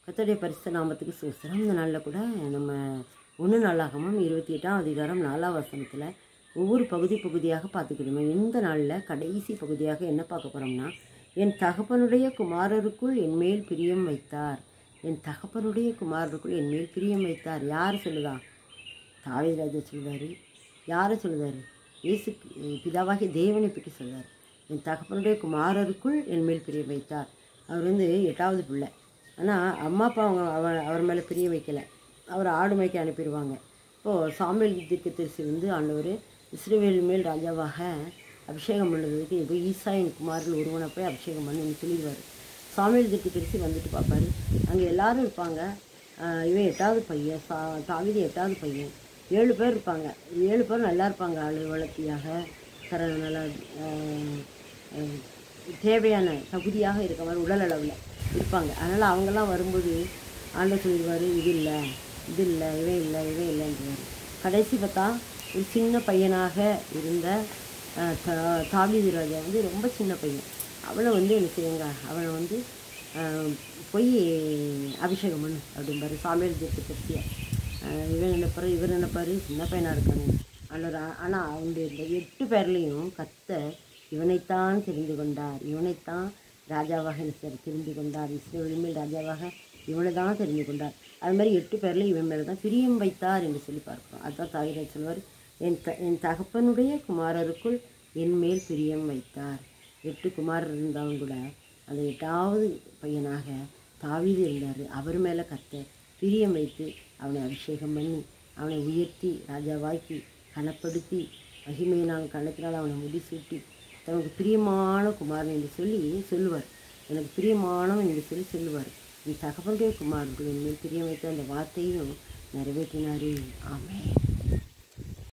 கர்த்தருடைய பரிசுத்த நாமத்துக்கு ஸ்தோத்திரம். இந்த நாளில் கூட நம்ம 1 நாளாகமம் 28ஆம் அதிகாரம் 4ஆம் வசனத்தில் ஒவ்வொரு பகுதியாக பார்த்துக்கிடுவோம். இந்த நாளில் கடைசி பகுதியாக என்ன பார்க்க போகிறோம்னா, என் தகப்பனுடைய குமாரருக்குள் என்மேல் பிரியம் வைத்தார். என் தகப்பனுடைய குமாரருக்குள் என்மேல் பிரியம் வைத்தார். யார் சொல்லுதா? தாவீது ராஜா சொல்லுவார். யாரை சொல்லுவார்? இயேசு பிதாவாகிய தேவனை பற்றி சொல்வார். என் தகப்பனுடைய குமாரருக்குள் என்மேல் பிரியம் வைத்தார். அவர் 8வது பிள்ளை. ஆனால் அம்மா அப்பா அவர் மேலே பிரிய வைக்கலை. அவர் ஆடு மேய்க்க அனுப்பிடுவாங்க. இப்போது சாமுவேல் தீர்க்கதரிசி ஆண்டவர் இஸ்ரவேல் மேல் ராஜாவாக அபிஷேகம் பண்ணுறதுக்கு இப்போ ஈசாயின் குமாரில் ஒருவனை போய் அபிஷேகம் பண்ணுன்னு சொல்லிடுவார். சாமுவேல் தீர்க்கதரிசி வந்துட்டு பார்ப்பாரு. அங்கே எல்லோரும் இருப்பாங்க. இவன் 8வது பையன், தாவீது 8வது பையன். 7 பேர் இருப்பாங்க. 7 பேர் நல்லா இருப்பாங்க. ஆளு வளர்த்தியாக நல்லா தேவையான தகுதியாக இருக்க மாதிரி உடல் அளவில் இருப்பாங்க. அதனால் அவங்கெல்லாம் வரும்போது ஆண்டவர் சொல்லிடுவார், இது இல்லை, இவன் இல்லைன்றார். கடைசி பார்த்தா ஒரு சின்ன பையனாக இருந்த தாவீது ராஜா ரொம்ப சின்ன பையன். அவனை என்ன செய்யுங்க, அவனை போய் அபிஷேகம் பண்ணு அப்படிம்பாரு சாமுவேல் தீர்க்கதரிசியை. இவர் நினைப்பார் சின்ன பையனாக இருக்கானு. ஆனால் அவனுடைய இந்த 8 பேர்லேயும் கர்த்தர் இவனைத்தான் தெரிந்து கொண்டார். இவனைத்தான் ராஜாவாக தெரிந்து கொண்டார். இஸ்ரவேலின் மேல் ராஜாவாக இவனை தான் தெரிந்து கொண்டார். அது மாதிரி 8 பேரில் இவன் மேலே தான் பிரியம் வைத்தார் என்று சொல்லி பார்க்கிறோம். அதுதான் தாவீது சொல்வார், என் தகப்பனுடைய குமாரருக்குள் என் மேல் பிரியம் வைத்தார். 8 குமாரர் இருந்தாலும் கூட அந்த 8வது பையனாக தாவீது இருந்தார். அவர் மேலே கர்த்தர் பிரியம் வைத்து அவனை அபிஷேகம் பண்ணி அவனை உயர்த்தி ராஜாவாக்கி கனப்படுத்தி மகிமையினால் கணக்கினால் அவனை முடிசூட்டி தனக்கு பிரியமான குமாரன் என்று சொல்லுவார். எனக்கு பிரியமானவன் என்று சொல்லுவார். என் தகப்பனுடைய குமாரர்கள் என் மேல் பிரியம் வைத்த அந்த வார்த்தையும் நிறைவேற்றினாரே. ஆமென்.